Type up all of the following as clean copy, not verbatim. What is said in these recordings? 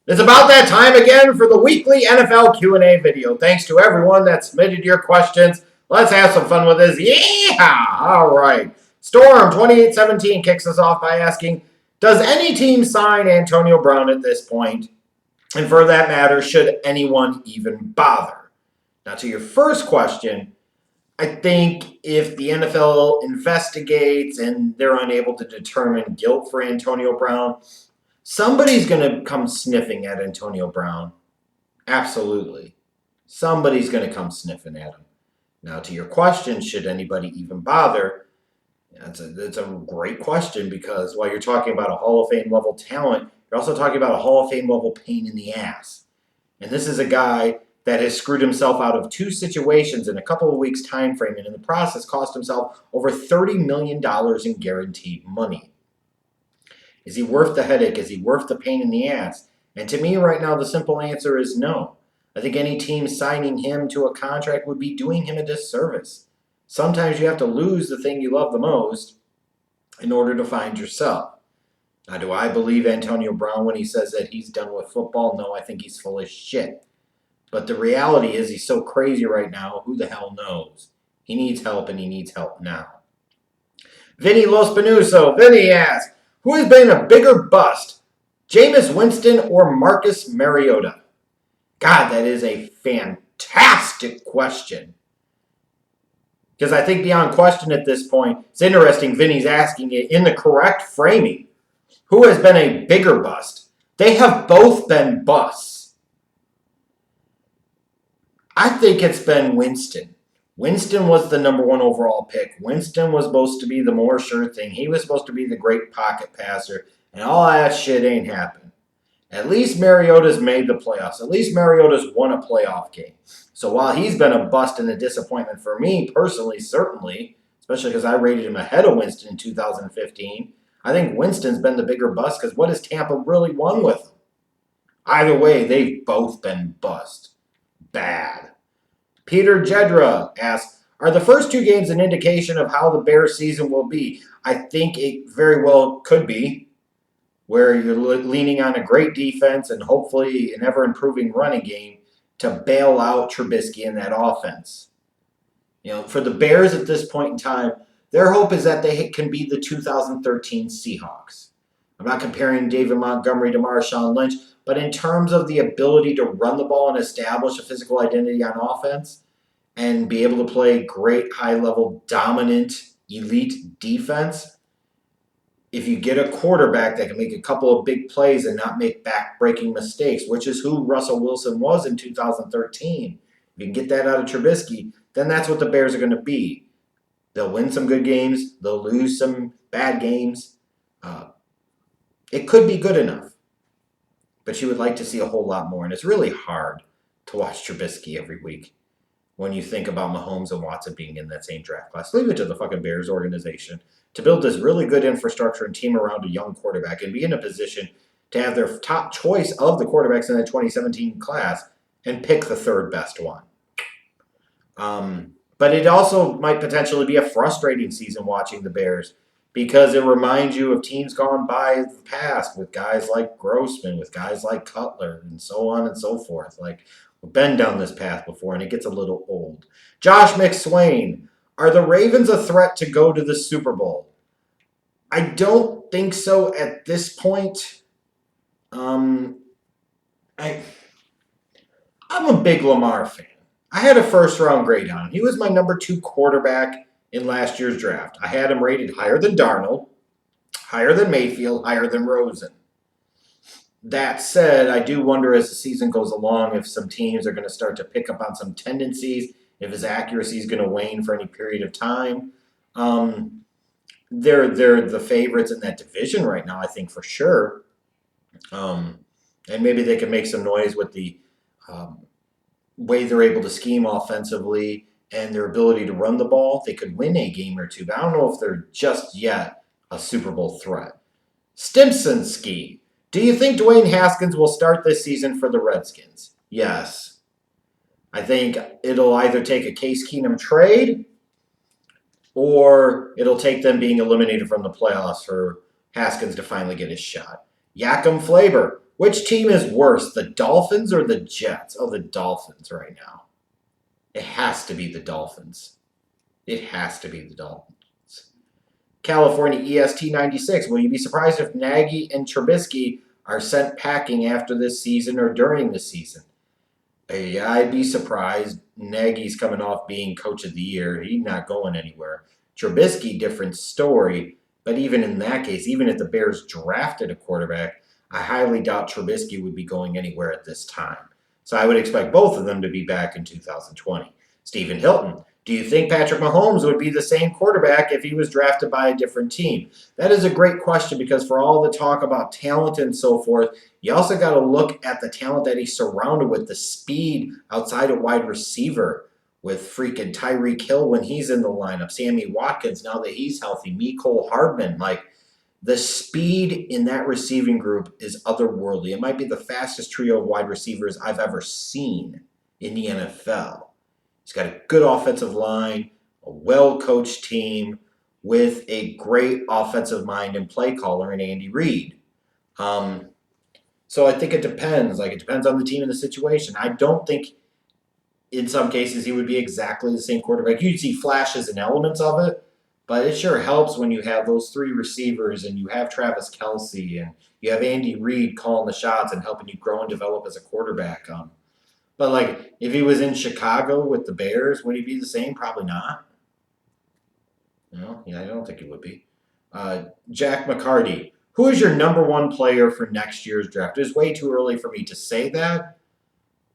It's about that time again for the weekly NFL Q&A video. Thanks to everyone that submitted your questions. Let's have some fun with this. Yeah! All right. Storm 2817 kicks us off by asking, does any team sign Antonio Brown at this point? And for that matter, should anyone even bother? Now, to your first question, I think if the NFL investigates and they're unable to determine guilt for Antonio Brown, somebody's going to come sniffing at Antonio Brown. Absolutely. Somebody's going to come sniffing at him. Now, to your question, should anybody even bother? That's a great question because while you're talking about a Hall of Fame level talent, you're also talking about a Hall of Fame level pain in the ass. And this is a guy that has screwed himself out of two situations in a couple of weeks' time frame, and in the process cost himself over $30 million in guaranteed money. Is he worth the headache? Is he worth the pain in the ass? And to me right now, the simple answer is no. I think any team signing him to a contract would be doing him a disservice. Sometimes you have to lose the thing you love the most in order to find yourself. Now, do I believe Antonio Brown when he says that he's done with football? No, I think he's full of shit. But the reality is he's so crazy right now, who the hell knows? He needs help, and he needs help now. Vinny Los Benuso. Vinny asks, who has been a bigger bust, Jameis Winston or Marcus Mariota? God, that is a fantastic question. Because I think beyond question at this point, it's interesting Vinny's asking it in the correct framing. Who has been a bigger bust? They have both been busts. I think it's been Winston. Winston was the number one overall pick. Winston was supposed to be the more sure thing. He was supposed to be the great pocket passer, and all that shit ain't happened. At least Mariota's made the playoffs. At least Mariota's won a playoff game. So while he's been a bust and a disappointment for me personally, certainly, especially because I rated him ahead of Winston in 2015, I think Winston's been the bigger bust because what has Tampa really won with him? Either way, they've both been bust. Bad. Peter Jedra asks, are the first two games an indication of how the Bears season will be? I think it very well could be, where you're leaning on a great defense and hopefully an ever-improving running game to bail out Trubisky in that offense. For the Bears at this point in time, their hope is that they can be the 2013 Seahawks. I'm not comparing David Montgomery to Marshawn Lynch, but in terms of the ability to run the ball and establish a physical identity on offense and be able to play great, high-level, dominant, elite defense, if you get a quarterback that can make a couple of big plays and not make back-breaking mistakes, which is who Russell Wilson was in 2013, if you can get that out of Trubisky, then that's what the Bears are going to be. They'll win some good games. They'll lose some bad games. It could be good enough. But you would like to see a whole lot more. And it's really hard to watch Trubisky every week when you think about Mahomes and Watson being in that same draft class. Leave it to the fucking Bears organization to build this really good infrastructure and team around a young quarterback and be in a position to have their top choice of the quarterbacks in the 2017 class and pick the third best one. But it also might potentially be a frustrating season watching the Bears because it reminds you of teams gone by in the past with guys like Grossman, with guys like Cutler, and so on and so forth. Like, we've been down this path before, and it gets a little old. Josh McSwain, are the Ravens a threat to go to the Super Bowl? I don't think so at this point. I'm a big Lamar fan. I had a first-round grade on him. He was my number 2 quarterback in last year's draft. I had him rated higher than Darnold, higher than Mayfield, higher than Rosen. That said, I do wonder as the season goes along if some teams are going to start to pick up on some tendencies, if his accuracy is going to wane for any period of time. They're the favorites in that division right now, I think, for sure. And maybe they can make some noise with the way they're able to scheme offensively and their ability to run the ball. They could win a game or two, but I don't know if they're just yet a Super Bowl threat. Stimsonski, do you think Dwayne Haskins will start this season for the Redskins? Yes. I think it'll either take a Case Keenum trade or it'll take them being eliminated from the playoffs for Haskins to finally get his shot. Yakum Flavor, Which team is worse, the Dolphins or the Jets? Oh, the Dolphins right now. It has to be the Dolphins. It has to be the Dolphins. California EST 96. Will you be surprised if Naggy and Trubisky are sent packing after this season or during the season? Yeah, I'd be surprised. Nagy's coming off being coach of the year. He's not going anywhere. Trubisky, different story. But even in that case, even if the Bears drafted a quarterback, I highly doubt Trubisky would be going anywhere at this time. So I would expect both of them to be back in 2020. Stephen Hilton, do you think Patrick Mahomes would be the same quarterback if he was drafted by a different team? That is a great question because for all the talk about talent and so forth, you also got to look at the talent that he's surrounded with, the speed outside of wide receiver with freaking Tyreek Hill when he's in the lineup, Sammy Watkins now that he's healthy, Mecole Hardman. Like, the speed in that receiving group is otherworldly. It might be the fastest trio of wide receivers I've ever seen in the NFL. He's got a good offensive line, a well-coached team with a great offensive mind and play caller in Andy Reid. So I think it depends. Like, it depends on the team and the situation. I don't think in some cases he would be exactly the same quarterback. You'd see flashes and elements of it, but it sure helps when you have those three receivers and you have Travis Kelce and you have Andy Reid calling the shots and helping you grow and develop as a quarterback. But, like, if he was in Chicago with the Bears, would he be the same? Probably not. No, yeah, I don't think he would be. Jack McCarty, who is your number one player for next year's draft? It's way too early for me to say that,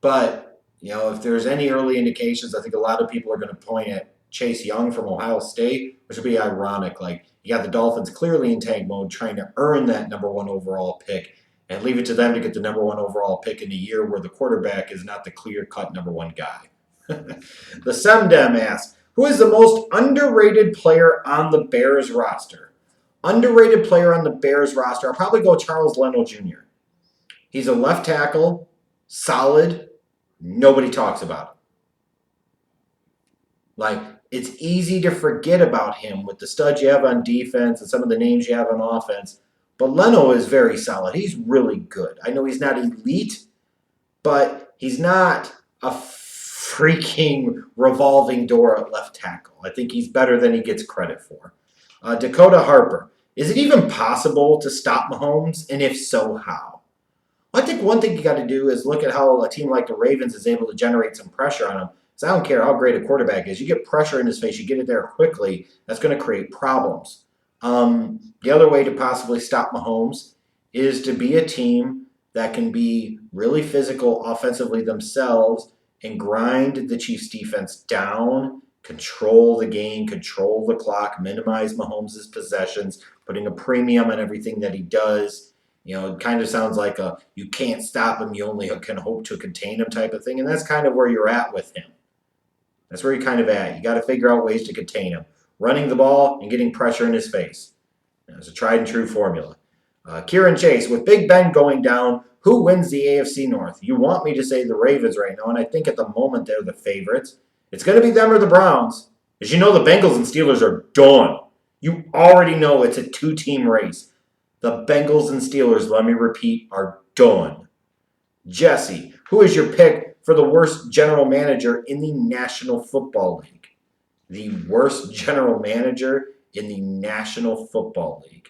but, you know, if there's any early indications, I think a lot of people are going to point at Chase Young from Ohio State, which would be ironic. Like, you got the Dolphins clearly in tank mode trying to earn that number one overall pick and leave it to them to get the number one overall pick in a year where the quarterback is not the clear-cut number one guy. The Semdem asks, who is the most underrated player on the Bears roster? Underrated player on the Bears roster, I'll probably go Charles Leno Jr. He's a left tackle, solid, nobody talks about him. Like, it's easy to forget about him with the studs you have on defense and some of the names you have on offense. But Leno is very solid. He's really good. I know he's not elite, but he's not a freaking revolving door at left tackle. I think he's better than he gets credit for. Dakota Harper. Is it even possible to stop Mahomes? And if so, how? Well, I think one thing you got to do is look at how a team like the Ravens is able to generate some pressure on him. So I don't care how great a quarterback is. You get pressure in his face, you get it there quickly, that's going to create problems. The other way to possibly stop Mahomes is to be a team that can be really physical offensively themselves and grind the Chiefs defense down, control the game, control the clock, minimize Mahomes' possessions, putting a premium on everything that he does. You know, it kind of sounds like a you can't stop him, you only can hope to contain him type of thing. And that's kind of where you're at with him. That's where you're kind of at. You got to figure out ways to contain him. Running the ball and getting pressure in his face. It's a tried and true formula. Kieran Chase, with Big Ben going down, who wins the AFC North? You want me to say the Ravens right now, and I think at the moment they're the favorites. It's going to be them or the Browns. As you know, the Bengals and Steelers are done. You already know it's a two-team race. The Bengals and Steelers, let me repeat, are done. Jesse, who is your pick for the worst general manager in the National Football League? The worst general manager in the National Football League.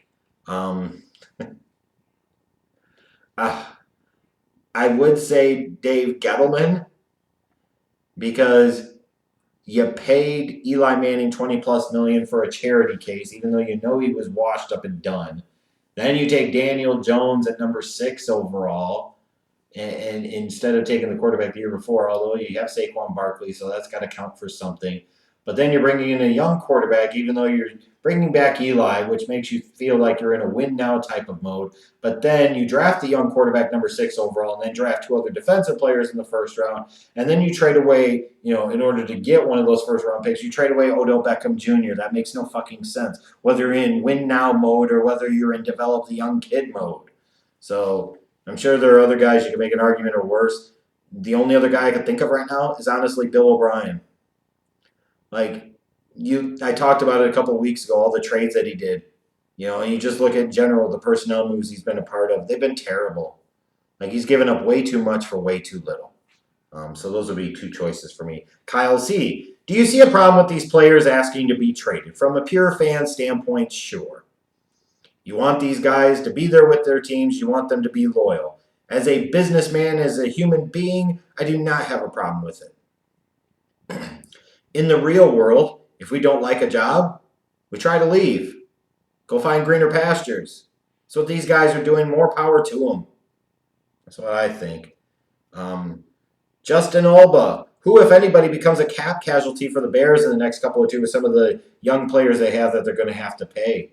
I would say Dave Gettleman because you paid Eli Manning $20+ million for a charity case, even though you know he was washed up and done. Then you take Daniel Jones at number 6 overall, and instead of taking the quarterback the year before, although you have Saquon Barkley, so that's got to count for something. But then you're bringing in a young quarterback, even though you're bringing back Eli, which makes you feel like you're in a win-now type of mode. But then you draft the young quarterback number 6 overall and then draft 2 other defensive players in the first round. And then you trade away, you know, in order to get one of those first-round picks, you trade away Odell Beckham Jr. That makes no fucking sense, whether you're in win-now mode or whether you're in develop the young kid mode. So I'm sure there are other guys you can make an argument or worse. The only other guy I can think of right now is honestly Bill O'Brien. Like, I talked about it a couple of weeks ago, all the trades that he did. You know, and you just look at in general the personnel moves he's been a part of. They've been terrible. Like, he's given up way too much for way too little. So those would be two choices for me. Kyle C. Do you see a problem with these players asking to be traded? From a pure fan standpoint, sure. You want these guys to be there with their teams. You want them to be loyal. As a businessman, as a human being, I do not have a problem with it. In the real world, if we don't like a job, we try to leave. Go find greener pastures. That's what these guys are doing. More power to them. That's what I think. Justin Olba, who, if anybody, becomes a cap casualty for the Bears in the next couple of years with some of the young players they have that they're going to have to pay?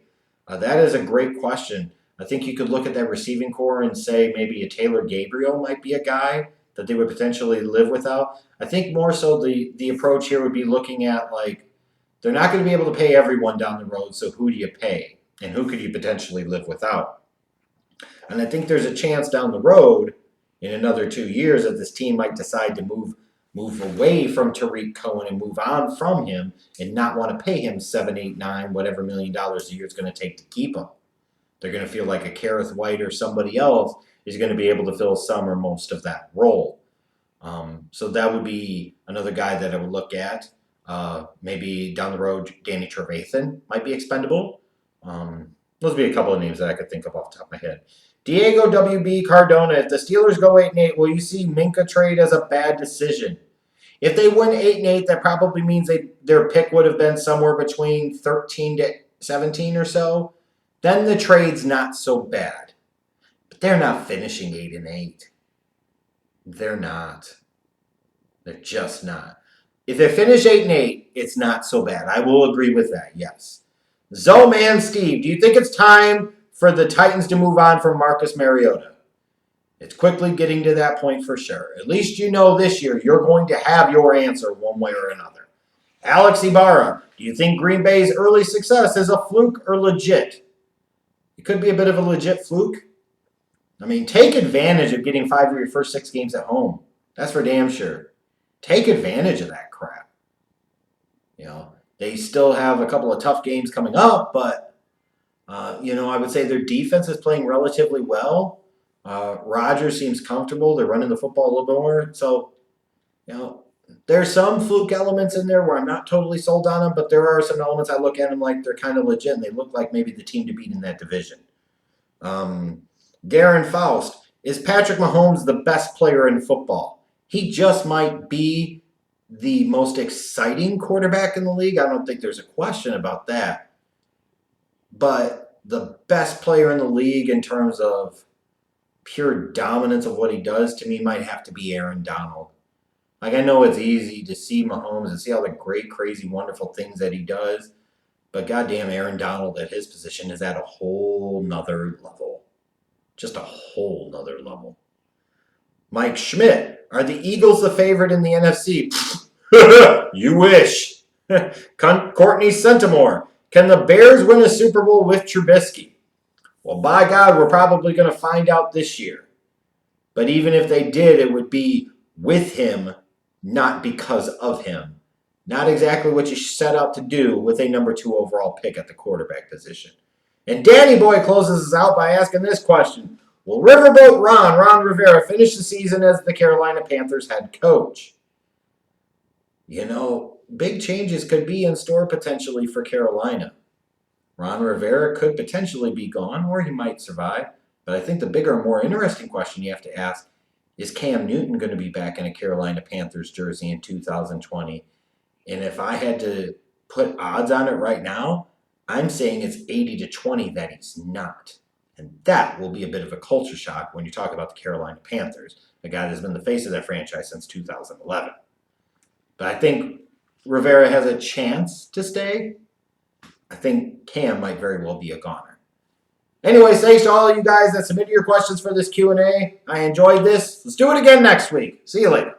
That is a great question. I think you could look at that receiving core and say maybe a Taylor Gabriel might be a guy that they would potentially live without. I think more so the approach here would be looking at, like, they're not going to be able to pay everyone down the road, so who do you pay? And who could you potentially live without? And I think there's a chance down the road in another 2 years that this team might decide to move away from Tariq Cohen and move on from him and not want to pay him $7, $8, $9, whatever $1 million a year it's going to take to keep him. They're going to feel like a Kareth White or somebody else is going to be able to fill some or most of that role. So that would be another guy that I would look at. Maybe down the road, Danny Trevathan might be expendable. Those would be a couple of names that I could think of off the top of my head. Diego WB Cardona, if the Steelers go 8-8, will you see Minka trade as a bad decision? If they win 8-8, that probably means their pick would have been somewhere between 13 to 17 or so. Then the trade's not so bad. But they're not finishing 8-8. They're not. They're just not. If they finish 8-8, it's not so bad. I will agree with that, yes. Zoman Steve, do you think it's time for the Titans to move on from Marcus Mariota? It's quickly getting to that point for sure. At least you know this year you're going to have your answer one way or another. Alex Ibarra, do you think Green Bay's early success is a fluke or legit? It could be a bit of a legit fluke. I mean, take advantage of getting 5 of your first 6 games at home. That's for damn sure. Take advantage of that crap. You know, they still have a couple of tough games coming up, but I would say their defense is playing relatively well. Rodgers seems comfortable. They're running the football a little bit more. So, there's some fluke elements in there where I'm not totally sold on them, but there are some elements I look at them like they're kind of legit, and they look like maybe the team to beat in that division. Darren Faust, is Patrick Mahomes the best player in football? He just might be the most exciting quarterback in the league. I don't think there's a question about that. But the best player in the league in terms of pure dominance of what he does, to me, might have to be Aaron Donald. Like, I know it's easy to see Mahomes and see all the great, crazy, wonderful things that he does, but goddamn, Aaron Donald at his position is at a whole nother level. Just a whole nother level. Mike Schmidt, are the Eagles the favorite in the NFC? You wish. Courtney Centimore, can the Bears win a Super Bowl with Trubisky? Well, by God, we're probably going to find out this year. But even if they did, it would be with him, not because of him. Not exactly what you set out to do with a number 2 overall pick at the quarterback position. And Danny Boy closes us out by asking this question. Will Riverboat Ron Rivera, finish the season as the Carolina Panthers head coach? Big changes could be in store potentially for Carolina. Ron Rivera could potentially be gone, or he might survive. But I think the bigger and more interesting question you have to ask, is Cam Newton going to be back in a Carolina Panthers jersey in 2020? And if I had to put odds on it right now, I'm saying it's 80-20 that he's not. And that will be a bit of a culture shock when you talk about the Carolina Panthers, a guy that's been the face of that franchise since 2011. But I think Rivera has a chance to stay. I think Cam might very well be a goner. Anyways, thanks to all of you guys that submitted your questions for this Q&A. I enjoyed this. Let's do it again next week. See you later.